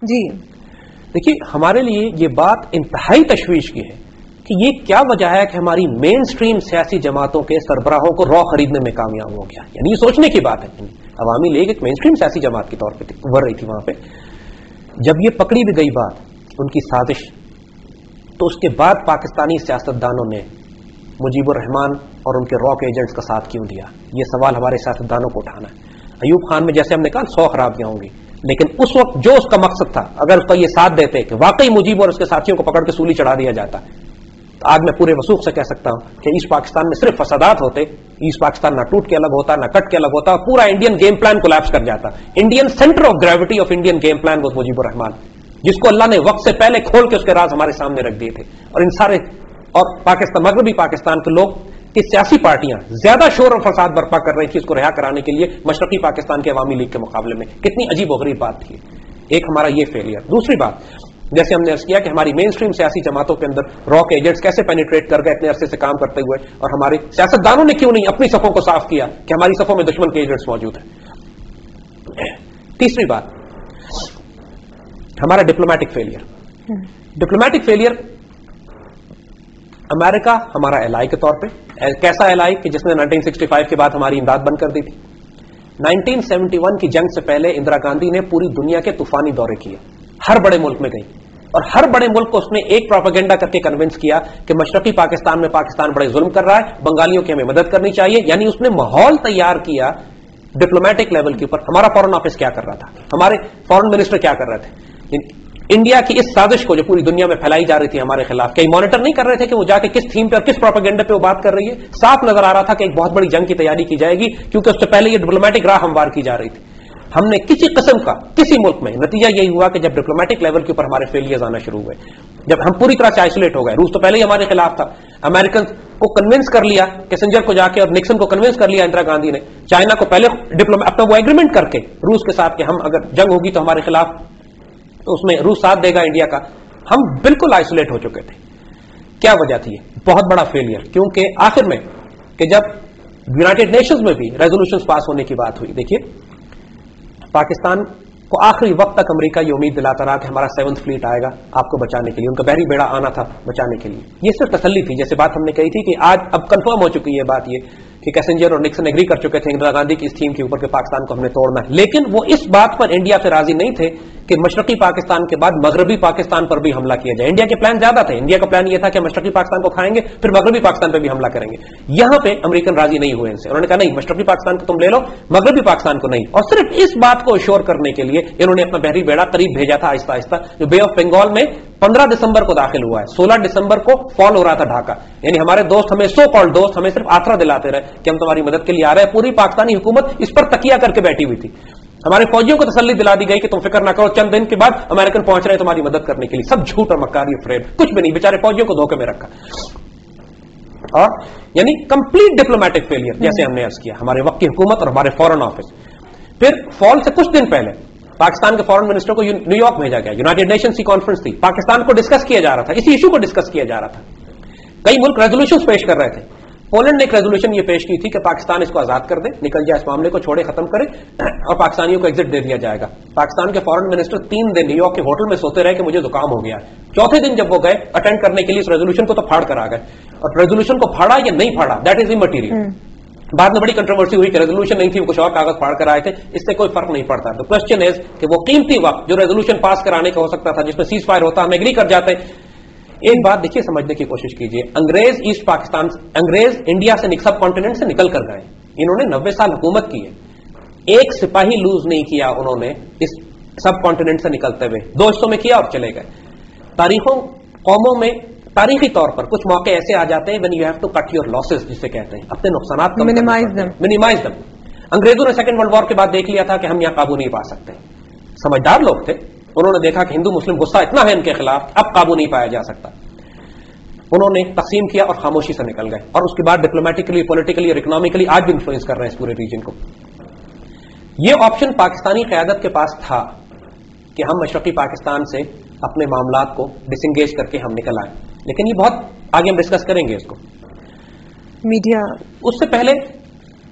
جی دیکھیے ہمارے لیے یہ بات انتہائی تشویش کی ہے کہ یہ کیا وجہ ہے کہ ہماری مین سٹریم سیاسی جماعتوں کے سربراہوں کو را خریدنے میں کامیاب ہو گیا. یعنی یہ سوچنے کی بات ہے. عوامی لیگ ایک مین سٹریم سیاسی جماعت کے طور پہ ابھر رہی تھی وہاں پہ. جب یہ پکڑی بھی گئی بات ان کی سازش، تو اس کے بعد پاکستانی سیاستدانوں نے مجیب الرحمان اور ان کے راک ایجنٹس کا ساتھ کیوں دیا؟ یہ سوال ہمارے سیاستدانوں کو اٹھانا ہے. ایوب خان میں جیسے ہم نے کہا 100 خرابیاں ہوں گی، لیکن اس وقت جو اس کا مقصد تھا، اگر اس کا یہ ساتھ دیتے کہ واقعی مجیب اور اس کے ساتھیوں کو پکڑ کے سولی چڑھا دیا جاتا، تو آج میں پورے وثوق سے کہہ سکتا ہوں کہ ایسٹ پاکستان میں صرف فسادات ہوتے. ایسٹ پاکستان نہ ٹوٹ کے الگ ہوتا، نہ کٹ کے الگ ہوتا، پورا انڈین گیم پلان کولیپس کر جاتا. Indian centre of gravity of Indian game plan وہ مجیب الرحمان، جس کو اللہ نے وقت سے پہلے کھول کے اس کے راز ہمارے سامنے رکھ دیے تھے. اور ان سارے اور پاکستان، مغربی پاکستان کے لوگ کی سیاسی پارٹیاں زیادہ شور اور فساد برپا کر رہی تھی اس کو رہا کرانے کے لیے مشرقی پاکستان کے عوامی لیگ کے مقابلے میں. کتنی عجیب و غریب بات تھی. ایک ہمارا یہ فیلئر. دوسری بات، جیسے ہم نے عرض کیا کہ ہماری مین سٹریم سیاسی جماعتوں کے اندر راک ایجنٹس کیسے پینیٹریٹ کر گئے اتنے عرصے سے کام کرتے ہوئے، اور ہمارے سیاستدانوں نے کیوں نہیں اپنی صفوں کو صاف کیا کہ ہماری صفوں میں دشمن کے ایجنٹس موجود ہیں. تیسری بات، ہمارا ڈپلومیٹک فیلئر. ڈپلومیٹک فیلئر، امریکہ ہمارا ایلائی کے طور پہ، کیسا ایلائی کہ جس نے 1965 کے بعد ہماری امداد بند کر دی تھی. 1971 کی جنگ سے پہلے اندرا گاندھی نے پوری دنیا کے طوفانی دورے کیے، ہر بڑے ملک میں گئی، اور ہر بڑے ملک کو اس نے ایک پروپیگنڈا کر کے کنونس کیا کہ مشرقی پاکستان میں پاکستان بڑے ظلم کر رہا ہے، بنگالیوں کی ہمیں مدد کرنی چاہیے. یعنی اس نے ماحول تیار کیا ڈپلومیٹک لیول کے اوپر. ہمارا فورن آفس کیا کر رہا تھا، ہمارے فورن منسٹر کیا کر رہے تھے؟ انڈیا کی اس سازش کو جو پوری دنیا میں پھیلائی جا رہی تھی ہمارے خلاف، کئی مانیٹر نہیں کر رہے تھے کہ وہ جا کے کس تھیم پہ اور کس پروپیگنڈے پہ وہ بات کر رہی ہے. صاف نظر آ رہا تھا کہ ایک بہت بڑی جنگ کی تیاری کی جائے گی، کیونکہ اس سے پہلے یہ ڈپلومیٹک راہ ہموار کی جا رہی تھی. ہم نے کسی قسم کا کسی ملک میں، نتیجہ یہی ہوا کہ جب ڈپلومیٹک لیول کے اوپر ہمارے فیلئرز آنا شروع ہوئے، جب ہم پوری طرح سے آئسولیٹ ہو گئے. روس تو پہلے ہی ہمارے خلاف تھا، امریکن کو کنونس کر لیا کیسنجر کو جا کے، اور نکسن کو کنونس کر لیا اندرا گاندھی نے. چائنا کو پہلے اپنا وہ ایگریمنٹ کر کے روس کے ساتھ کہ ہم اگر جنگ ہوگی تو ہمارے خلاف، تو اس میں روس ساتھ دے گا انڈیا کا. ہم بالکل آئسولیٹ ہو چکے تھے. کیا وجہ تھی؟ بہت بڑا فیلئر. کیونکہ آخر میں کہ جب یونائٹڈ نیشنز میں بھی ریزولوشنز پاس ہونے کی بات ہوئی، دیکھیے پاکستان کو آخری وقت تک امریکہ یہ امید دلاتا رہا کہ ہمارا 7th فلیٹ آئے گا آپ کو بچانے کے لیے، ان کا بحری بیڑا آنا تھا بچانے کے لیے. یہ صرف تسلی تھی. جیسے بات ہم نے کہی تھی کہ آج اب کنفرم ہو چکی ہے بات یہ کہ کیسنجر اور نکسن ایگری کر چکے تھے اندرا گاندھی کی اس تھیم کے اوپر کہ پاکستان کو ہم نے توڑنا ہے. لیکن وہ اس بات پر انڈیا سے راضی نہیں تھے کہ مشرقی پاکستان کے بعد مغربی پاکستان پر بھی حملہ کیا جائے. انڈیا کے پلان زیادہ تھے. انڈیا کا پلان یہ تھا کہ مشرقی پاکستان کو کھائیں گے پھر مغربی پاکستان پہ بھی حملہ کریں گے. یہاں پہ امریکن راضی نہیں ہوئے ان سے. انہوں نے کہا نہیں، مشرقی پاکستان کو تم لے لو، مغربی پاکستان کو نہیں. اور صرف اس بات کو ایشور کرنے کے لیے انہوں نے اپنا بحری بیڑا قریب بھیجا تھا آہستہ آہستہ، جو بے آف بنگال میں 15 دسمبر کو داخل ہوا ہے. 16 دسمبر کو فال ہو رہا تھا ڈھاکہ. یعنی ہمارے دوست، ہمیں سو کالڈ دوست، ہمیں صرف آسرا دلاتے رہے کہ ہم تمہاری مدد کے لیے آ رہے ہیں. پوری پاکستانی حکومت اس پر تکیہ کر کے بیٹھی ہوئی تھی. ہمارے فوجیوں کو تسلی دلا دی گئی کہ تم فکر نہ کرو، چند دن کے بعد امریکن پہنچ رہے ہیں تمہاری مدد کرنے کے لیے. سب جھوٹ اور مکاری فریب، کچھ بھی نہیں. بیچارے فوجیوں کو دھوکے میں رکھا. اور یعنی کمپلیٹ ڈپلومیٹک فیلئر. جیسے ہم نے عرض کیا، ہمارے وقت کی حکومت اور ہمارے فورن آفس. پھر فال سے کچھ دن پہلے پاکستان کے فورن منسٹر کو نیو یارک بھیجا گیا. یونائٹڈ نیشنز کی کانفرنس تھی، پاکستان کو ڈسکس کیا جا رہا تھا، اسی ایشو کو ڈسکس کیا جا رہا تھا. کئی ملک ریزولوشنز پیش کر رہے تھے. پولینڈ نے ایک ریزولوشن یہ پیش کی تھی کہ پاکستان اس کو آزاد کر دے، نکل جائے اس معاملے کو، چھوڑے، ختم کرے، اور پاکستانیوں کو ایگزٹ دے دیا جائے گا. پاکستان کے فورن منسٹر 3 دن نیو یارک کے ہوٹل میں سوتے رہے کہ مجھے زکام ہو گیا ہے. چوتھے دن جب وہ گئے اٹینڈ کرنے کے لیے اس ریزولوشن کو، تو پھاڑ کر آ گئے. اور ریزولوشن کو پھاڑا یا نہیں پھاڑا، دیٹ از امٹیریل. بعد میں بڑی کنٹروورسی ہوئی کہ ریزولوشن نہیں تھی، وہ کچھ اور کاغذ پھاڑ کر آئے تھے. اس سے کوئی فرق نہیں پڑتا. تو کوشچن از کہ وہ قیمتی وقت جو ریزولوشن پاس کرانے کا ہو سکتا تھا، جس میں سیز فائر ہوتا، ہم ایگری کر جاتے. ایک بات دیکھیے، سمجھنے کی کوشش کیجیے. انگریز ایسٹ پاکستان، انگریز انڈیا سے سب کانٹیننٹ سے نکل کر گئے. انہوں نے 90 سال حکومت کی ہے. ایک سپاہی لوز نہیں کیا انہوں نے اس سب کانٹیننٹ سے نکلتے ہوئے. 2 حصوں میں کیا اور چلے گئے. تاریخوں، قوموں میں تاریخی طور پر کچھ موقع ایسے آ جاتے ہیں when you have to cut your losses، جسے کہتے ہیں اپنے نقصانات کم minimize them. انگریزوں نے سیکنڈ ورلڈ وار کے بعد دیکھ لیا تھا کہ ہم یہاں قابو نہیں پا سکتے. سمجھدار لوگ تھے، انہوں نے دیکھا کہ ہندو مسلم غصہ اتنا ہے ان کے خلاف، اب قابو نہیں پایا جا سکتا. انہوں نے تقسیم کیا اور خاموشی سے نکل گئے. اور اس کے بعد ڈپلومیٹکلی، پولیٹیکلی اور اکنامکلی آج بھی انفلوئنس کر رہے ہیں اس پورے ریجن کو. یہ آپشن پاکستانی قیادت کے پاس تھا کہ ہم مشرقی پاکستان سے اپنے معاملات کو ڈس انگیج کر کے ہم نکل آئے. لیکن یہ بہت آگے ہم ڈسکس کریں گے اس کو. میڈیا اس سے پہلے